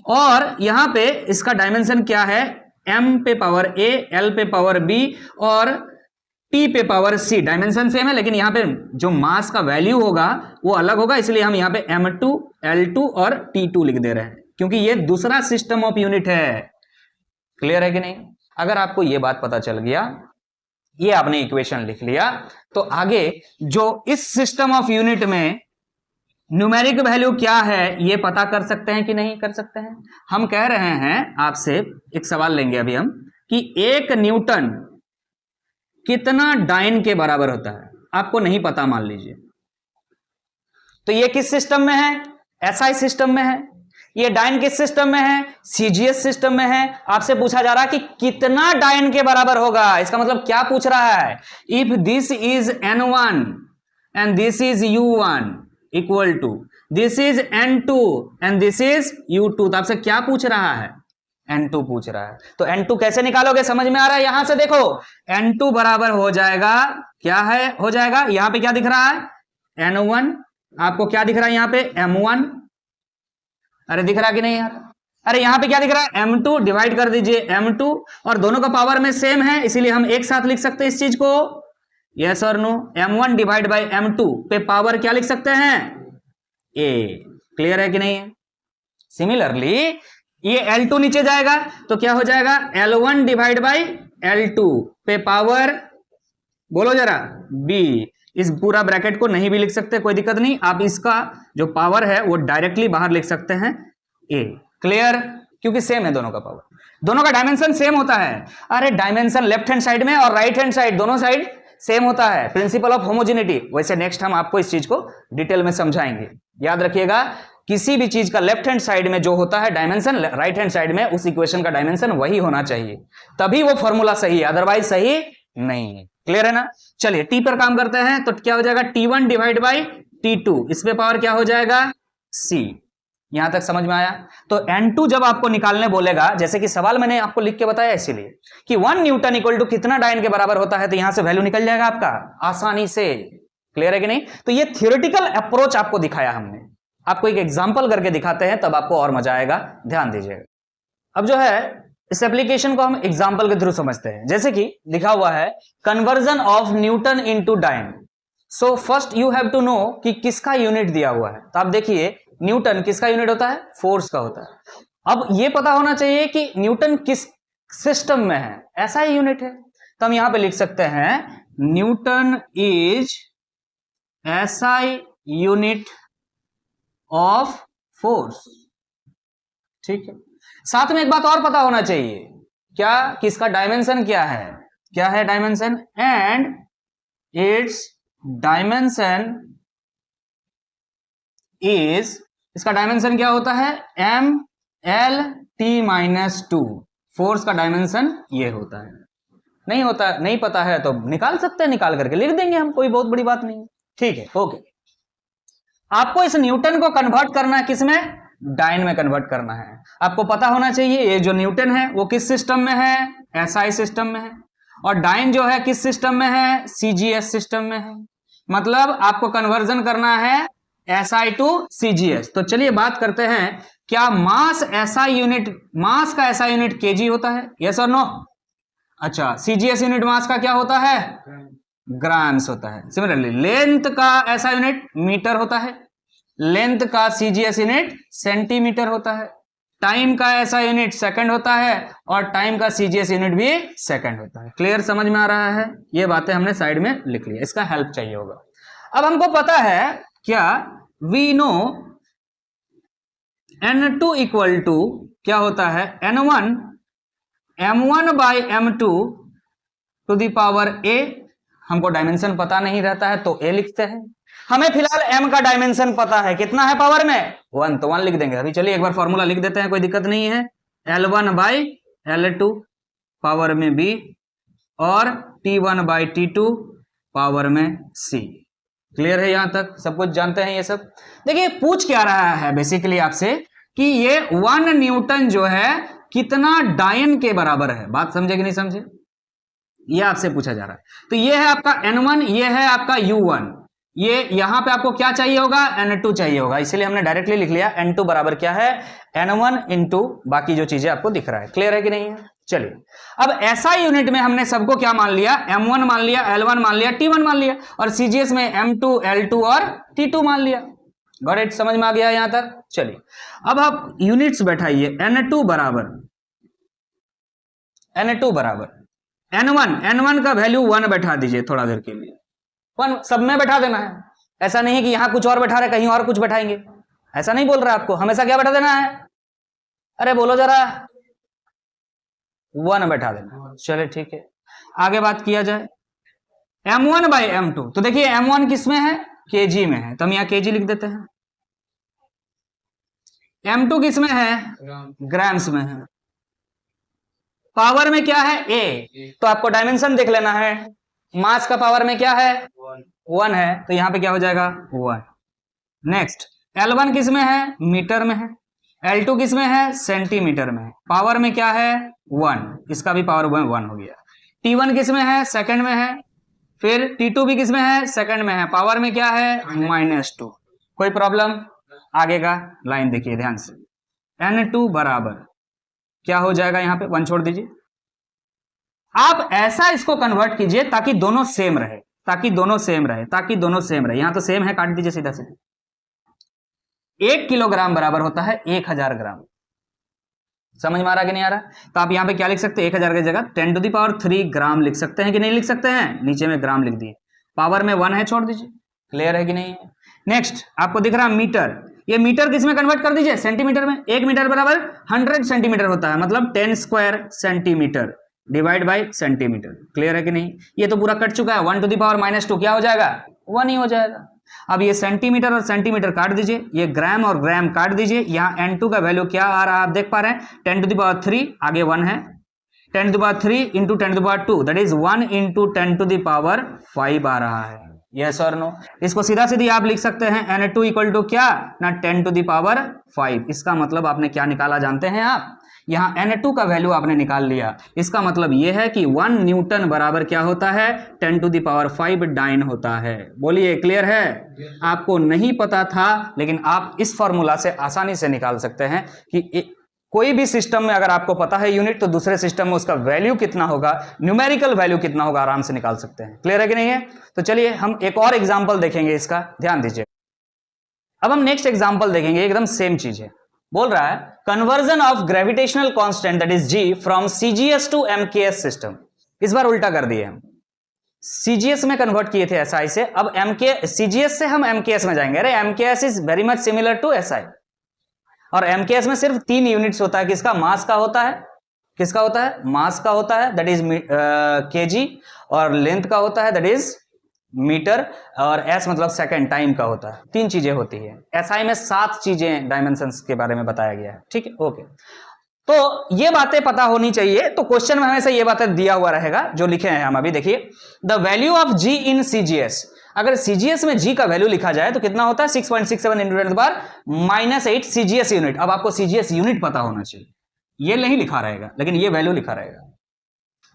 और यहां पे इसका डायमेंशन क्या है, M पे पावर A, L पे पावर B और T पे पावर C। डायमेंशन सेम है, लेकिन यहां पे जो मास का वैल्यू होगा वो अलग होगा, इसलिए हम यहां पे M2, L2 और T2 लिख दे रहे हैं। क्योंकि ये दूसरा सिस्टम ऑफ यूनिट है। क्लियर है कि नहीं? अगर आपको ये बात पता चल गया, ये आपने इक्वेशन लिख लिया, तो आगे जो इस सिस्टम ऑफ यूनिट में न्यूमेरिक वैल्यू क्या है ये पता कर सकते हैं कि नहीं कर सकते हैं? हम कह रहे हैं आपसे, एक सवाल लेंगे अभी हम, कि 1 न्यूटन कितना डाइन के बराबर होता है? आपको नहीं पता मान लीजिए, तो ये किस सिस्टम में है? एसआई सिस्टम में है। ये डाइन किस सिस्टम में है? सीजीएस सिस्टम में है। आपसे पूछा जा रहा है कि कितना डाइन के बराबर होगा। इसका मतलब क्या पूछ रहा है? If this is n1 and this is u1 equal to this is n2 and this is u2, तो आपसे क्या पूछ रहा है? n2 पूछ रहा है। तो n2 कैसे निकालोगे? समझ में आ रहा है? यहां से देखो, n2 बराबर हो जाएगा, क्या है हो जाएगा, यहां पे क्या दिख रहा है? n1। आपको क्या दिख रहा है यहां पे? m1। अरे दिख रहा कि नहीं यार? अरे यहां पे क्या दिख रहा है? m2। डिवाइड कर दीजिए m2, और दोनों का पावर में सेम है, इसीलिए हम एक साथ लिख सकते हैं इस चीज को। यस और no? m1 divide by m2 पे पावर क्या लिख सकते हैं? a। क्लियर है कि नहीं है? सिमिलरली ये L2 नीचे जाएगा तो क्या हो जाएगा? L1 डिवाइड बाई L2 पे पावर, बोलो जरा, b। इस पूरा ब्रैकेट को नहीं भी लिख सकते, कोई दिक्कत नहीं, आप इसका जो पावर है वो डायरेक्टली बाहर लिख सकते हैं a। क्लियर? क्योंकि सेम है दोनों का पावर, दोनों का डायमेंशन सेम होता है। अरे डायमेंशन लेफ्ट हैंड साइड में और राइट हैंड साइड, दोनों साइड सेम होता है, प्रिंसिपल ऑफ होमोजेनिटी। वैसे नेक्स्ट हम आपको इस चीज को डिटेल में समझाएंगे। याद रखिएगा, किसी भी चीज का लेफ्ट हैंड साइड में जो होता है डायमेंशन, राइट हैंड साइड में उस इक्वेशन का डायमेंशन वही होना चाहिए, तभी वो फॉर्मूला सही है, अदरवाइज सही नहीं है। क्लियर है ना? चलिए टी पर काम करते हैं, तो क्या हो जाएगा? t1 डिवाइड बाई t2, इस पे पावर क्या हो जाएगा? c। यहां तक समझ में आया? तो n2 जब आपको निकालने बोलेगा, जैसे कि सवाल मैंने आपको लिख के बताया इसीलिए कि 1 न्यूटन इक्वल टू कितना डाइन के बराबर होता है, तो यहां से वैल्यू निकल जाएगा आपका आसानी से। क्लियर है कि नहीं? तो ये थियोरेटिकल अप्रोच आपको दिखाया हमने, आपको एक एग्जाम्पल करके दिखाते हैं, तब आपको और मजा आएगा। ध्यान दीजिएगा। अब जो है इस एप्लीकेशन को हम एग्जाम्पल के थ्रू समझते हैं। जैसे कि लिखा हुआ है conversion of Newton into dyne. So first you have to know कि किसका यूनिट दिया हुआ है। तो आप देखिए, न्यूटन किसका यूनिट होता है? फोर्स का होता है। अब ये पता होना चाहिए कि न्यूटन किस सिस्टम में है, ऐसा ही यूनिट है। तो हम यहां पे लिख सकते हैं Newton is SI unit of force. ठीक है। साथ में एक बात और पता होना चाहिए, क्या? किसका डायमेंशन क्या है? क्या है dimension? And it's dimension is, इसका डायमेंशन क्या होता है? m/l(t-2). फोर्स का डायमेंशन ये होता है। नहीं होता, नहीं पता है तो निकाल सकते हैं, निकाल करके लिख देंगे हम, कोई बहुत बड़ी बात नहीं। ठीक है, ओके। आपको इस न्यूटन को कन्वर्ट करना है, किसमें? डाइन में कन्वर्ट करना है। आपको पता होना चाहिए ये जो न्यूटन है वो किस सिस्टम में है? एसआई सिस्टम में है। और डाइन जो है किस सिस्टम में है? सीजीएस सिस्टम में है। मतलब आपको कन्वर्जन करना है एसआई टू सीजीएस। तो चलिए बात करते हैं, क्या मास एसआई यूनिट, मास का एसआई यूनिट केजी होता है? यस और नो? अच्छा, सीजीएस यूनिट मास का क्या होता है? ग्राम्स होता है। सिमिलरली लेंथ का एसआई यूनिट मीटर होता है, लेंथ का सीजीएस यूनिट सेंटीमीटर होता है, टाइम का ऐसा यूनिट सेकंड होता है, और टाइम का सीजीएस यूनिट भी सेकंड होता है। क्लियर? समझ में आ रहा है? ये बातें हमने साइड में लिख लिया, इसका हेल्प चाहिए होगा। अब हमको पता है क्या? We know n2 equal to क्या होता है? n1 m1 by m2 to the power a। हमको डायमेंशन पता नहीं रहता है तो a लिखते हैं। हमें फिलहाल m का डायमेंशन पता है, कितना है पावर में? 1, तो 1 लिख देंगे। अभी चलिए एक बार फॉर्मूला लिख देते हैं, कोई दिक्कत नहीं है। L1 बाई L2 पावर में b और T1 बाई T2 पावर में c। क्लियर है? यहां तक सब कुछ जानते हैं ये सब? देखिए पूछ क्या रहा है बेसिकली आपसे कि ये 1 न्यूटन जो है कितना डाइन के बराबर है। बात समझे कि नहीं समझे? ये आपसे पूछा जा रहा है। तो ये है आपका n1, ये है आपका u1, ये यहां पे आपको क्या चाहिए होगा? n2 चाहिए होगा, इसलिए हमने डायरेक्टली लिख लिया n2 बराबर क्या है? n1 इंटू बाकी जो चीजें आपको दिख रहा है। क्लियर है कि नहीं है? चलिए अब ऐसा यूनिट में हमने सबको क्या मान लिया? m1 मान लिया, L1 मान लिया, T1 मान लिया, और सीजीएस में m2, L2 और T2 मान लिया। गॉट इट, समझ में आ गया यहां तक। चलिए अब आप यूनिट्स बैठाइए, N2 बराबर N1 का वैल्यू 1 बैठा दीजिए थोड़ा देर के लिए, 1 सब में बैठा देना है। ऐसा नहीं है कि यहां कुछ और बैठा रहे कहीं और कुछ बैठाएंगे, ऐसा नहीं बोल रहा आपको, हमेशा क्या बैठा देना है, अरे बोलो जरा, 1 बैठा देना। चले ठीक है, आगे बात किया जाए M1 बाई M2। तो देखिए M1 किस में है, केजी में है, तो हम यहां केजी लिख देते हैं। M2 किस में है, ग्राम्स में है। पावर में क्या है, A, तो आपको डायमेंशन देख लेना है। मास का पावर में क्या है, 1 है, तो यहां पे क्या हो जाएगा 1। नेक्स्ट L1 किस में है, मीटर में है। L2 किस में है, सेंटीमीटर में है। पावर में क्या है 1, इसका भी पावर 1 हो गया। T1 किस में है, सेकंड में है। फिर T2 भी किस में है, सेकंड में है। पावर में क्या है -2। कोई प्रॉब्लम, आगे का लाइन देखिए ध्यान से, N2 बराबर क्या हो जाएगा, यहां पे 1 छोड़ दीजिए। आप ऐसा इसको कन्वर्ट कीजिए ताकि दोनों सेम रहे, यहां तो सेम है, काट दीजिए सीधा सीधा। 1 किलोग्राम बराबर होता है 1000 ग्राम। समझ में आ रहा कि नहीं आ रहा? तो आप यहां पे क्या लिख सकते हैं, 1000 की जगह 10⁻³ ग्राम लिख सकते हैं कि नहीं लिख सकते हैं, नीचे में ग्राम लिख दिए। पावर में 1 है, छोड़ दीजिए। क्लियर है कि नहीं है? नेक्स्ट आपको दिख रहा मीटर, ये मीटर किस में कन्वर्ट कर दीजिए, सेंटीमीटर में। 1 मीटर बराबर 100 सेंटीमीटर होता है, मतलब 10 square centimetre divide by centimetre. Clear है कि नहीं? ये तो पूरा कट चुका है, 1⁻⁻2 क्या हो जाएगा, 1 ही हो जाएगा। अब ये सेंटीमीटर और सेंटीमीटर काट दीजिए, ये ग्राम और ग्राम काट दीजिए। यहाँ N2 का वैल्यू क्या आ रहा है आप देख पा रहे हैं, 10⁻3, आगे 1 है, 10⁻3 इंटू 10⁻2 दैट इज 1 इंटू 10⁵ आ रहा है। यस और नो? इसको सीधा सीधी आप लिख सकते हैं N2 इक्वल टू क्या ना 10⁵। इसका मतलब आपने क्या निकाला जानते हैं आप, यहां N2 का वैल्यू आपने निकाल लिया। इसका मतलब यह है कि 1 न्यूटन बराबर क्या होता है, 10⁵ डाइन होता है। बोलिए क्लियर है? आपको नहीं पता था, लेकिन आप इस फॉर्मूला से आसानी से निकाल सकते हैं कि कोई भी सिस्टम में अगर आपको पता है यूनिट, तो दूसरे सिस्टम में उसका वैल्यू कितना होगा, न्यूमेरिकल वैल्यू कितना होगा, आराम से निकाल सकते हैं। क्लियर है कि नहीं है? तो चलिए हम एक और एग्जांपल देखेंगे इसका, ध्यान दीजिए। अब हम नेक्स्ट एग्जांपल देखेंगे, एकदम सेम चीज है। बोल रहा है conversion of gravitational constant that is G from CGS to MKS system. इस बार उल्टा कर दिए हम, CGS में कन्वर्ट किए थे SI से, अब CGS से हम MKS में जाएंगे। अरे MKS is very much similar to SI, और MKS में सिर्फ 3 यूनिट्स होता है, किसका, मास का होता है, किसका होता है, मास का होता है दैट इज kg, और लेंथ का होता है दैट इज मीटर, और S मतलब सेकंड, टाइम का होता है। 3 चीजें होती है। SI में 7 चीजें डायमेंशंस के बारे में बताया गया है। ठीक है, ओके। तो ये बातें पता होनी चाहिए, तो क्वेश्चन में हमेशा ये बातें दिया हुआ रहेगा जो लिखे हैं हम अभी। देखिए the value of G in CGS, अगर CGS में G का वैल्यू लिखा जाए तो कितना होता है, 6.67 × 10⁻⁻8 CGS यूनिट। अब आपको CGS यूनिट पता होना चाहिए, ये नहीं लिखा रहेगा लेकिन ये वैल्यू लिखा रहेगा।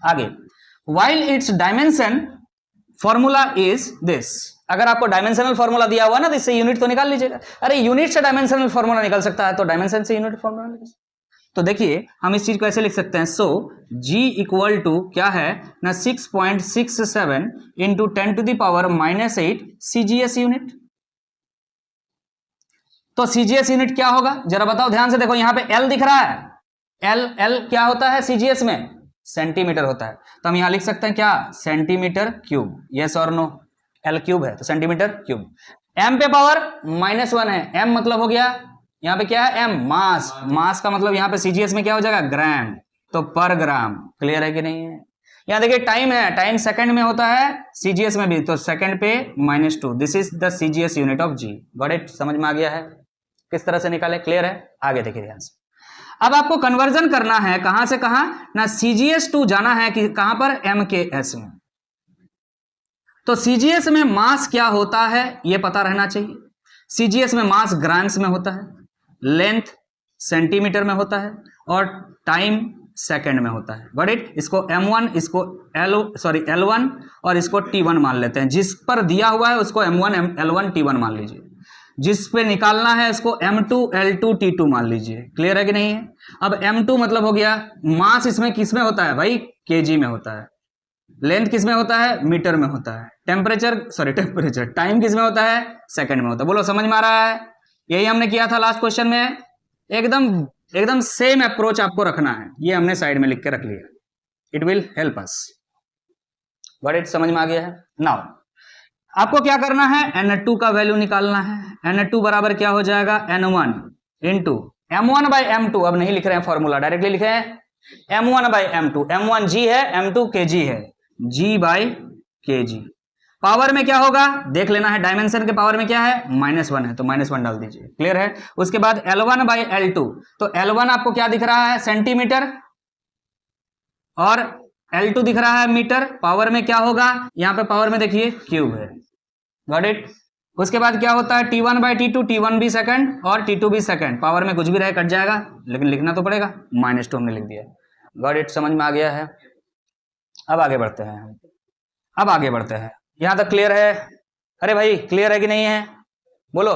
आगे while it's dimension formula is this, अगर आपको डायमेंशनल फॉर्मूला दिया हुआ ना तो इससे यूनिट तो निकाल लीजिएगा। अरे यूनिट से डायमेंशनल फॉर्मूला निकल सकता है, तो डायमेंशन से यूनिट फॉर्मूला निकल सकता है। तो देखिए हम इस चीज को ऐसे लिख सकते हैं, सो G इक्वल टू क्या है ना 6.67 इंटू 10⁻⁻8 CGS यूनिट। तो CGS यूनिट क्या होगा जरा बताओ, ध्यान से देखो, यहां पे L दिख रहा है, L क्या होता है CGS में, सेंटीमीटर होता है। तो हम यहां लिख सकते हैं क्या, सेंटीमीटर क्यूब। यस और नो? L क्यूब है तो सेंटीमीटर क्यूब। M पे पावर -1 है, M मतलब हो गया यहां पे क्या है, M मास, मास का मतलब यहां पे CGS में क्या हो जाएगा, ग्राम, तो पर ग्राम। क्लियर है कि नहीं है? यहां देखिए टाइम है, टाइम सेकंड में होता है CGS में भी, तो सेकंड पे -2, this is the CGS unit of G। Got it? समझ में आ गया है किस तरह से निकाले? क्लियर है? आगे देखिए ध्यान से। अब आपको कन्वर्जन करना है कहां से कहां ना, CGS टू जाना है कि कहां पर, MKS में। तो CGS में मास क्या होता है यह पता रहना चाहिए। CGS में मास ग्राम्स में होता है, लेंथ सेंटीमीटर में होता है, और टाइम सेकंड में होता है। Got it? इसको M1, इसको L1 और इसको T1 मान लेते हैं। जिस पर दिया हुआ है उसको M1 L1 T1 मान लीजिए, जिस पे निकालना है इसको M2 L2 T2 मान लीजिए। क्लियर है कि नहीं है? अब M2 मतलब हो गया, मास इसमें किस में होता है भाई, kg में होता है। लेंथ किस में होता है, मीटर में होता है। टेम्परेचर टाइम किस में होता है, सेकंड में होता है। बोलो समझ में आ रहा है? यही हमने किया था लास्ट क्वेश्चन में। एकदम सेम अप्रोच आपको रखना है। ये हमने साइड में लिख के रख लिया, it will help us. Got it? समझ में आ गया है? नाउ आपको क्या करना है, N2 का वैल्यू निकालना है। N2 बराबर क्या हो जाएगा, N1 into M1 by M2। अब नहीं लिख रहे हैं फॉर्मूला, डायरेक्टली लिखे हैं M1 by M2। M1 G है, M2 kg है, G बाई kg। पावर में क्या होगा देख लेना है, डायमेंशन के पावर में क्या है -1 है, तो -1 डाल दीजिए। क्लियर है? उसके बाद L1 बाई L2, तो L1 आपको क्या दिख रहा है सेंटीमीटर, और L2 दिख रहा है मीटर। पावर में क्या होगा, यहां पे पावर में देखिए क्यूब है। Got it? उसके बाद क्या होता है T1 बाई T2, T1 भी सेकंड और T2 भी सेकंड। पावर में कुछ भी रहे कट जाएगा, लेकिन लिखना तो पड़ेगा, -2 हमने लिख दिया। Got it? समझ में आ गया है? अब आगे बढ़ते हैं। यहां तक क्लियर है? अरे भाई क्लियर है कि नहीं है, बोलो।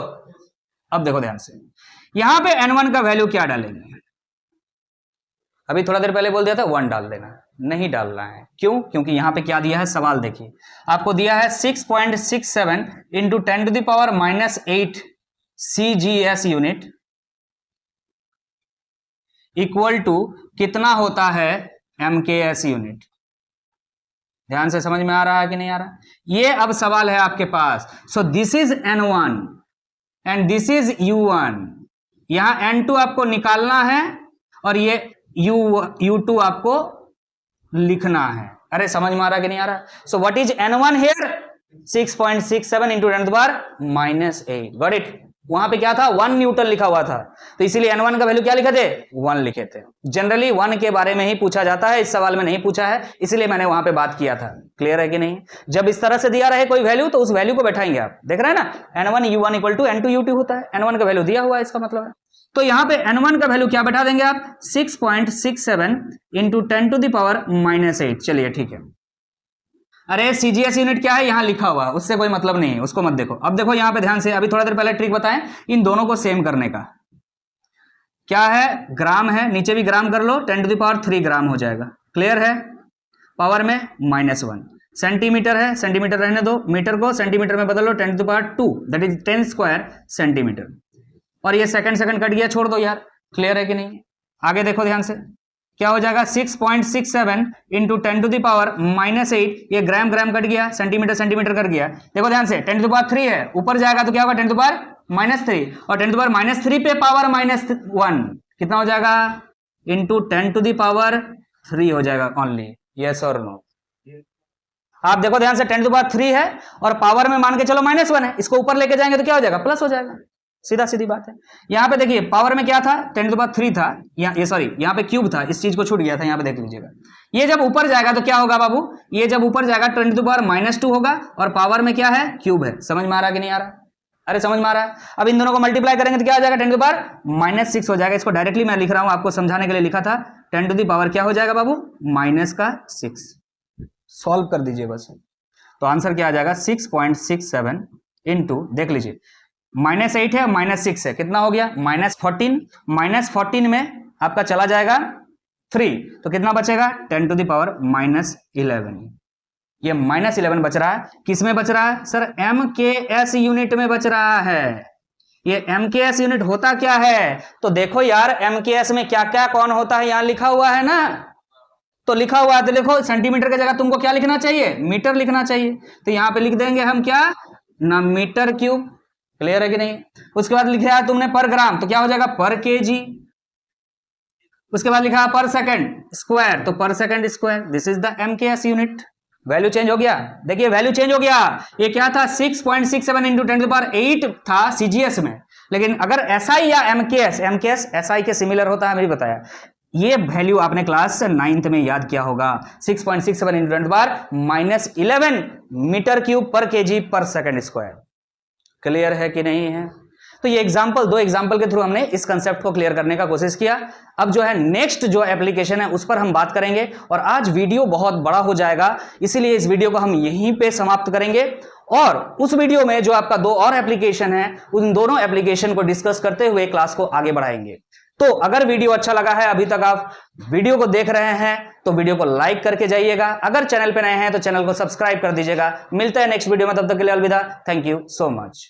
अब देखो ध्यान से, यहां पे N1 का वैल्यू क्या डालेंगे। अभी थोड़ा देर पहले बोल दिया था 1 डाल देना, नहीं डालना है। क्यों? क्योंकि यहां पे क्या दिया है, सवाल देखिए आपको दिया है 6.67 into 10⁻⁻8 CGS unit equal to कितना होता है MKS यूनिट। ध्यान से समझ में आ रहा है कि नहीं आ रहा? ये अब सवाल है आपके पास। So this is N1 and this is U1। यहां N2 आपको निकालना है और ये U2 आपको लिखना है। अरे समझ में आ रहा कि नहीं आ रहा? So what is N1 here, 6.67 into 10⁻⁸। Got it? वहां पे क्या था 1 न्यूटन लिखा हुआ था, तो इसीलिए N1 का वैल्यू क्या लिखे थे 1 लिखे थे। जनरली 1 के बारे में ही पूछा जाता है, इस सवाल में नहीं पूछा है, इसलिए मैंने वहां पे बात किया था। क्लियर है कि नहीं? जब इस तरह से दिया रहे कोई वैल्यू तो उस वैल्यू को बैठाएंगे आप। देख रहे हैं ना, N1 U1 equal to N2 U2 होता है। N1 का वैल्यू दिया हुआ है, इसका मतलब है। तो यहां पे N1 का वैल्यू क्या बैठा देंगे आप, 6.67 इंटू 10⁻⁸। चलिए ठीक है। अरे CGS यूनिट क्या है यहां लिखा हुआ, उससे कोई मतलब नहीं है, उसको मत देखो। अब देखो यहां पे ध्यान से, अभी थोड़ा देर पहले ट्रिक बताएं इन दोनों को सेम करने का। क्या है, ग्राम है, नीचे भी ग्राम कर लो, 10⁻³ ग्राम हो जाएगा। क्लियर है? पावर में -1। सेंटीमीटर है, सेंटीमीटर रहने दो, मीटर को सेंटीमीटर में बदल लो, 10⁻², दैट इज 10 स्क्वायर सेंटीमीटर। और ये सेकंड कट गया, छोड़ दो यार। क्लियर है कि नहीं? आगे देखो ध्यान से, क्या हो जाएगा 6.67 इंटू 10⁻⁻8। ये ग्राम कट गया, सेंटीमीटर कट गया। देखो ध्यान से, 10⁻³ है, ऊपर जाएगा तो क्या होगा 10⁻⁻3, और 10⁻⁻3 पे पावर -1 कितना हो जाएगा, इंटू 10⁻³ हो जाएगा ओनली। यस और नो? आप देखो ध्यान से, 10⁻³ है और पावर में मान के चलो -1 है, इसको ऊपर लेके जाएंगे तो क्या हो जाएगा, प्लस हो जाएगा। सीधी बात है। यहां पे देखिए पावर में क्या था 10⁻³ था, यहाँ पे क्यूब था, इस चीज को छूट गया था, यहां पे देख लीजिएगा। ये जब ऊपर जाएगा तो क्या होगा बाबू, ये जब ऊपर जाएगा 10⁻⁻2 होगा, और पावर में क्या है क्यूब है। समझ में आ रहा कि नहीं आ रहा? अरे समझ में आ रहा है? अब इन दोनों को मल्टीप्लाई करेंगे तो क्या हो जाएगा 10⁻6 हो जाएगा। इसको डायरेक्टली मैं लिख रहा हूं, आपको समझाने के लिए लिखा था। 10⁻⁻ क्या हो जाएगा बाबू, -6। सॉल्व कर दीजिए बस, तो आंसर क्या आ जाएगा 6.67 इंटू, देख लीजिए -8 है, -6 है, कितना हो गया -14। -14 में आपका चला जाएगा 3, तो कितना बचेगा 10⁻⁻11। ये -11 बच रहा है। किस में बच रहा है सर, MKS यूनिट में बच रहा है। ये MKS यूनिट होता क्या है, तो देखो यार MKS में क्या क्या कौन होता है, यहां लिखा हुआ है ना, तो लिखा हुआ है तो देखो, सेंटीमीटर की जगह तुमको क्या लिखना चाहिए, मीटर लिखना चाहिए। तो यहां पे लिख देंगे हम क्या ना, मीटर क्यूब। क्लियर है कि नहीं? उसके बाद लिखा है तुमने पर ग्राम, तो क्या हो जाएगा पर केजी। उसके बाद लिखा है पर सेकंड स्क्वायर, तो पर second square. This is the MKS unit. Value change हो गया, देखिए वैल्यू चेंज हो गया। ये क्या था 6.67 इंटू 10⁻8 था CGS में, लेकिन अगर SI या MKS SI के सिमिलर होता है, मैंने बताया। ये वैल्यू आपने क्लास 9th में याद किया होगा, 6.67 इंटू 10⁻11 मीटर क्यूब पर केजी पर सेकंड स्क्वायर। क्लियर है कि नहीं है? तो ये दो एग्जाम्पल के थ्रू हमने इस कंसेप्ट को क्लियर करने का कोशिश किया। अब जो है नेक्स्ट जो एप्लीकेशन है उस पर हम बात करेंगे, और आज वीडियो बहुत बड़ा हो जाएगा, इसीलिए इस वीडियो को हम यहीं पे समाप्त करेंगे। और उस वीडियो में जो आपका 2 और एप्लीकेशन है, उन दोनों एप्लीकेशन को डिस्कस करते हुए क्लास को आगे बढ़ाएंगे। तो अगर वीडियो अच्छा लगा है, अभी तक आप वीडियो को देख रहे हैं, तो वीडियो को लाइक करके जाइएगा। अगर चैनल पे नए हैं तो चैनल को सब्सक्राइब कर दीजिएगा। मिलते हैं नेक्स्ट वीडियो में, तब तक के लिए अलविदा। Thank you so much.